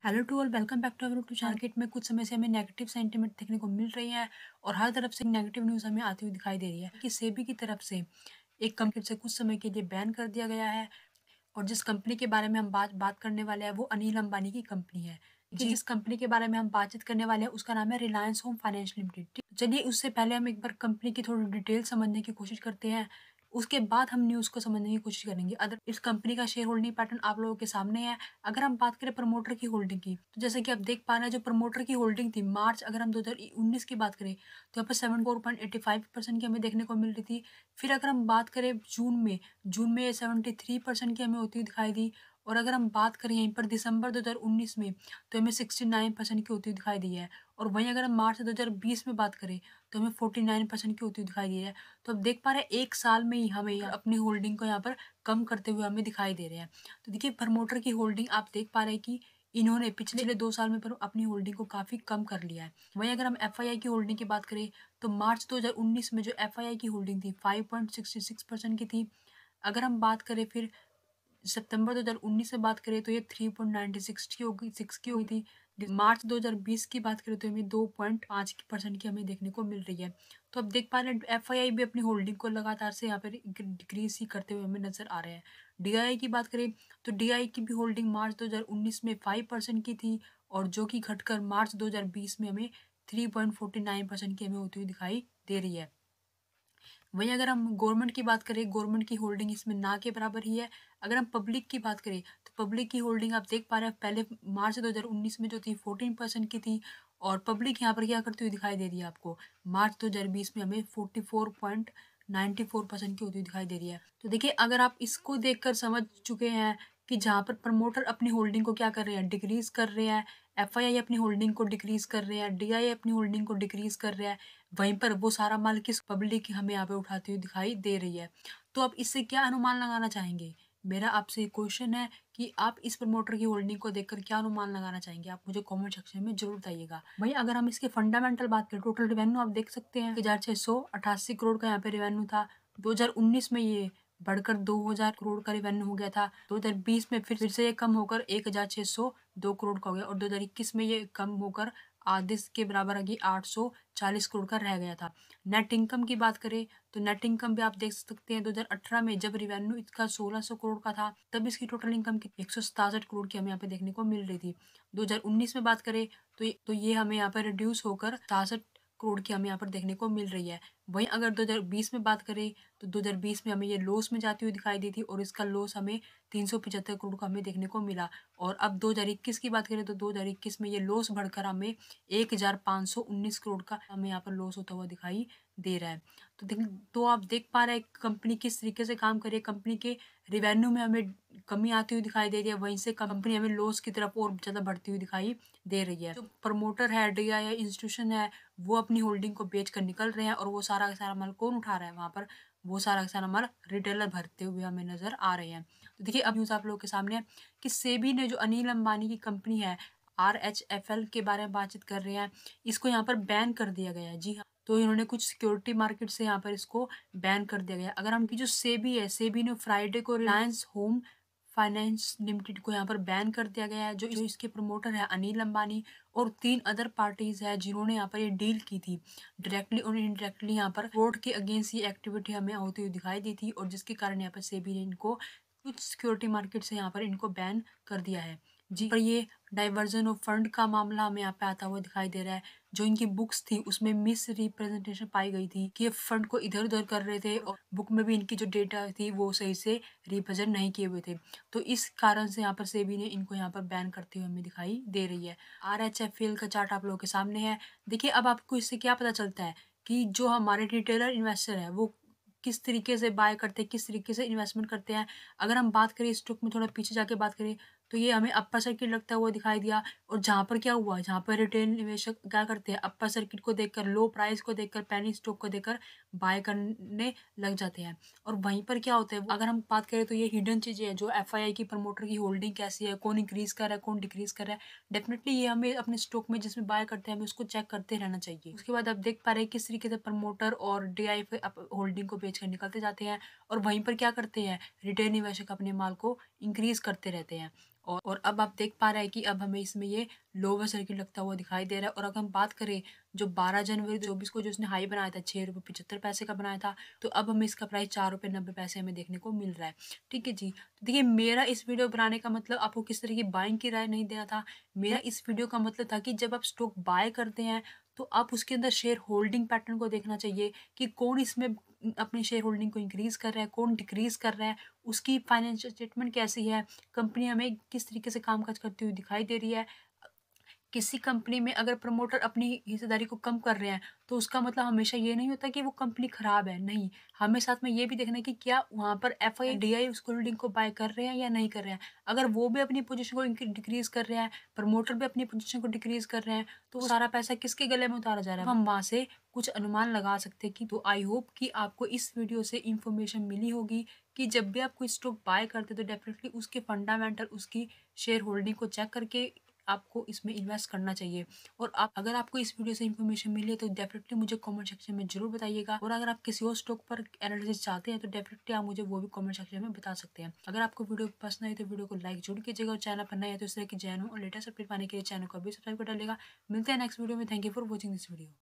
Hello to all, welcome back to our YouTube channel. Market में कुछ समय से हमें नेगेटिव सेंटीमेंट देखने को मिल रही है और हर तरफ से नेगेटिव न्यूज़ हमें आती हुई दिखाई दे रही है कि सेबी की तरफ से एक कंपनी से कुछ समय के लिए बैन कर दिया गया है। और जिस कंपनी के बारे में हम बात करने वाले हैं वो अनिल अंबानी की कंपनी है। कि जिस कंपनी के बारे में हम बातचीत करने वाले हैं उसका नाम है रिलायंस होम फाइनेंस लिमिटेड। चलिए उससे पहले हम एक बार कंपनी की थोड़ी डिटेल समझने की कोशिश करते हैं। उसके बाद हम न्यूज़ को समझने की कोशिश करेंगे। अगर इस कंपनी का शेयर होल्डिंग पैटर्न आप लोगों के सामने है। अगर हम बात करें प्रमोटर की होल्डिंग की, तो जैसे कि आप देख पा रहे हैं जो प्रमोटर की होल्डिंग थी मार्च, अगर हम 2019 की बात करें तो यहाँ पर 74.85% की हमें देखने को मिल रही थी। फिर अगर हम बात करें जून में ये 73% की हमें होती हुई दिखाई दी। और अगर हम बात करें यहीं पर दिसंबर 2019 में तो हमें 69% की होती हुई दिखाई दी है। और वहीं अगर हम मार्च 2020 में बात करें तो हमें 49% की होती हुई दिखाई दी है। तो अब देख पा रहे हैं एक साल में ही हमें अपनी होल्डिंग को यहाँ पर कम करते हुए हमें दिखाई दे रहे हैं। तो देखिए प्रमोटर की होल्डिंग आप देख पा रहे हैं कि इन्होंने पिछले 2 साल में पर अपनी होल्डिंग को काफ़ी कम कर लिया है। वहीं अगर हम एफआईआई की होल्डिंग की बात करें तो मार्च 2019 में जो एफआईआई की होल्डिंग थी 5.66% की थी। अगर हम बात करें फिर सितंबर 2019 में बात करें तो ये 3.96 की हुई थी। मार्च 2020 की बात करें तो हमें 2.5% की हमें देखने को मिल रही है। तो अब देख पा रहे हैं एफआईआई भी अपनी होल्डिंग को लगातार से यहाँ पर डिक्रीज ही करते हुए हमें नजर आ रहे हैं। डीआईआई की बात करें तो डीआईआई की भी होल्डिंग मार्च 2019 में 5% की थी और जो कि घटकर मार्च 2020 में हमें 3.49% की हमें होती हुई दिखाई दे रही है। वहीं अगर हम गवर्नमेंट की बात करें, गवर्नमेंट की होल्डिंग इसमें ना के बराबर ही है। अगर हम पब्लिक की बात करें तो पब्लिक की होल्डिंग आप देख पा रहे हैं पहले मार्च 2019 में जो थी 14% की थी। और पब्लिक यहाँ पर क्या करती हुई दिखाई दे रही है आपको, मार्च 2020 में हमें 44.94% की होती हुई दिखाई दे रही है। तो देखिए अगर आप इसको देखकर समझ चुके हैं कि जहाँ पर प्रमोटर अपनी होल्डिंग को क्या कर रहे हैं, डिक्रीज कर रहे हैं, एफआईआई अपनी होल्डिंग को डिक्रीज कर रहे हैं, डीआईआई अपनी होल्डिंग को डिक्रीज कर रहे हैं, वहीं पर वो सारा माल किस पब्लिक हमें यहाँ पे उठाती हुई दिखाई दे रही है। तो आप इससे क्या अनुमान लगाना चाहेंगे? मेरा आपसे क्वेश्चन है कि आप इस प्रमोटर की होल्डिंग को देखकर क्या अनुमान लगाना चाहेंगे? आप मुझे कमेंट सेक्शन में जरूर बताइएगा। वहीं अगर हम इसके फंडामेंटल बात करें, टोटल रेवेन्यू आप देख सकते हैं 1688 करोड़ का यहाँ पे रेवेन्यू था। 2019 में ये बढ़कर 2000 करोड़ का रेवेन्यू हो गया था। 2020 में फिर से ये कम होकर 1602 करोड़ का हो गया और 2021 में ये कम होकर आधे के बराबर आ गई 840 करोड़ का रह गया था। नेट इनकम की बात करें तो नेट इनकम भी आप देख सकते हैं 2018 में जब रेवेन्यू इसका 1600 करोड़ का था तब इसकी टोटल इनकम की 167 करोड़ की हमें यहाँ पे देखने को मिल रही थी। 2019 में बात करें तो ये हमें यहाँ पर रिड्यूस होकर 67 करोड़ की हमें यहाँ पर देखने को मिल रही है। वहीं अगर 2020 में बात करें तो 2020 में हमें ये लॉस में जाती हुई दिखाई दी थी और इसका लॉस हमें 375 करोड़ का हमें देखने को मिला। और अब 2021 की बात करें तो 2021 में ये लॉस बढ़कर हमें 1519 करोड़ का हमें यहाँ पर लॉस होता हुआ दिखाई दे रहा है। तो आप देख पा रहे हैं कंपनी किस तरीके से काम कर रही है। कंपनी के रिवेन्यू में हमें कमी आती हुई दिखाई दे रही है, वहीं से कंपनी हमें लॉस की तरफ और ज़्यादा बढ़ती हुई दिखाई दे रही है। जो प्रमोटर है, डीआई इंस्टीट्यूशन है, वो अपनी होल्डिंग को बेच कर निकल रहे हैं और वो सारा का सारा माल कौन उठा रहा है वहाँ पर, वो सारा का सारा माल रिटेलर भरते हुए हमें नजर आ रहे हैं। तो देखिए अब न्यूज़ आप लोगों के सामने है कि सेबी ने जो अनिल अंबानी की कंपनी है RHFL के बारे में बातचीत कर रहे हैं, इसको यहाँ पर बैन कर दिया गया है। जी हाँ, तो इन्होंने कुछ सिक्योरिटी मार्केट से यहाँ पर इसको बैन कर दिया गया है। अगर हम की जो सेबी है, सेबी ने फ्राइडे को रिलायंस होम फाइनेंस लिमिटेड को यहाँ पर बैन कर दिया गया है। जो इसके प्रमोटर है अनिल अंबानी और 3 अदर पार्टीज है जिन्होंने यहाँ पर ये डील की थी डायरेक्टली और इनडायरेक्टली, यहाँ पर फ्रॉड के अगेंस्ट ये एक्टिविटी हमें होती हुई दिखाई दी थी और जिसके कारण यहाँ पर सेबी ने इनको कुछ सिक्योरिटी मार्केट से यहाँ पर इनको बैन कर दिया है। जी पर ये डाइवर्जन ऑफ फंड का मामला हमें यहाँ पे आता हुआ दिखाई दे रहा है। जो इनकी बुक्स थी उसमें मिस रिप्रेजेंटेशन पाई गई थी कि ये फंड को इधर उधर कर रहे थे और बुक में भी इनकी जो डेटा थी वो सही से रिप्रेजेंट नहीं किए हुए थे। तो इस कारण से यहाँ पर सेबी ने इनको यहाँ पर बैन करते हुए हमें दिखाई दे रही है। RHFL का चार्ट आप लोगों के सामने है। देखिए अब आपको इससे क्या पता चलता है कि जो हमारे रिटेलर इन्वेस्टर है वो किस तरीके से बाय करते हैं, किस तरीके से इन्वेस्टमेंट करते हैं। अगर हम बात करें स्टॉक में, थोड़ा पीछे जाके बात करें तो ये हमें अपर सर्किट लगता हुआ दिखाई दिया। और जहाँ पर क्या हुआ, जहाँ पर रिटेल निवेशक क्या करते हैं, अपर सर्किट को देखकर, लो प्राइस को देखकर, पैनिक स्टॉक को देखकर बाय करने लग जाते हैं। और वहीं पर क्या होता है, अगर हम बात करें तो ये हिडन चीज़ें हैं जो एफआईआई की प्रमोटर की होल्डिंग कैसी है, कौन इंक्रीज कर रहा है, कौन डिक्रीज कर रहा है। डेफिनेटली ये हमें अपने स्टॉक में जिसमें बाय करते हैं हमें उसको चेक करते रहना चाहिए। उसके बाद आप देख पा रहे हैं किस तरीके से प्रमोटर और डीआई होल्डिंग को बेचकर निकलते जाते हैं और वहीं पर क्या करते हैं, रिटेल निवेशक अपने माल को इंक्रीज करते रहते हैं। और अब आप देख पा रहे हैं कि अब हमें इसमें ये लोअर सर्किट लगता हुआ दिखाई दे रहा है। और अगर हम बात करें जो 12 जनवरी 2024 को जो उसने हाई बनाया था ₹6.75 का बनाया था, तो अब हमें इसका प्राइस ₹4.90 हमें देखने को मिल रहा है। ठीक है जी। तो देखिए मेरा इस वीडियो बनाने का मतलब आपको किसी तरह की बाइंग की राय नहीं देना था। मेरा इस वीडियो का मतलब था कि जब आप स्टॉक बाय करते हैं तो आप उसके अंदर शेयर होल्डिंग पैटर्न को देखना चाहिए कि कौन इसमें अपनी शेयर होल्डिंग को इंक्रीज़ कर रहा है, कौन डिक्रीज़ कर रहा है, उसकी फाइनेंशियल स्टेटमेंट कैसी है, कंपनी हमें किस तरीके से कामकाज करती हुई दिखाई दे रही है। किसी कंपनी में अगर प्रमोटर अपनी हिस्सेदारी को कम कर रहे हैं, तो उसका मतलब हमेशा ये नहीं होता कि वो कंपनी खराब है, नहीं। हमें साथ में ये भी देखना है कि क्या वहाँ पर एफआई, डीआई उस होल्डिंग को बाय कर रहे हैं या नहीं कर रहे हैं। अगर वो भी अपनी पोज़ीशन को डिक्रीज़ कर रहे हैं, प्रमोटर भी अपनी पोज़ीशन को डिक्रीज़ कर रहे हैं, तो वो सारा पैसा किसके गले में उतारा जा रहा है? हम वहाँ से कुछ अनुमान लगा सकते हैं कि तो आई होप कि आपको इस वीडियो से इन्फॉर्मेशन मिली होगी कि जब भी आप कोई स्टॉक बाय करते हैं, तो डेफ़िनेटली उसके फंडामेंटल, उसकी शेयर होल्डिंग को चेक करके आपको इसमें इन्वेस्ट करना चाहिए। और आप अगर आपको इस वीडियो से इन्फॉर्मेशन मिली है तो डेफिनेटली मुझे कमेंट सेक्शन में ज़रूर बताइएगा। और अगर आप किसी और स्टॉक पर एनालिसिस चाहते हैं तो डेफिनेटली आप मुझे वो भी कमेंट सेक्शन में बता सकते हैं। अगर आपको वीडियो पसंद आई तो वीडियो को लाइक जरूर कीजिएगा और चैनल पर नए हैं तो इस तरह की जैन और लेटेस्ट अपडेट पाने के लिए चैनल को अभी सब्सक्राइब कर डालिएगा। मिलते हैं नेक्स्ट वीडियो में। Thank you for watching this video.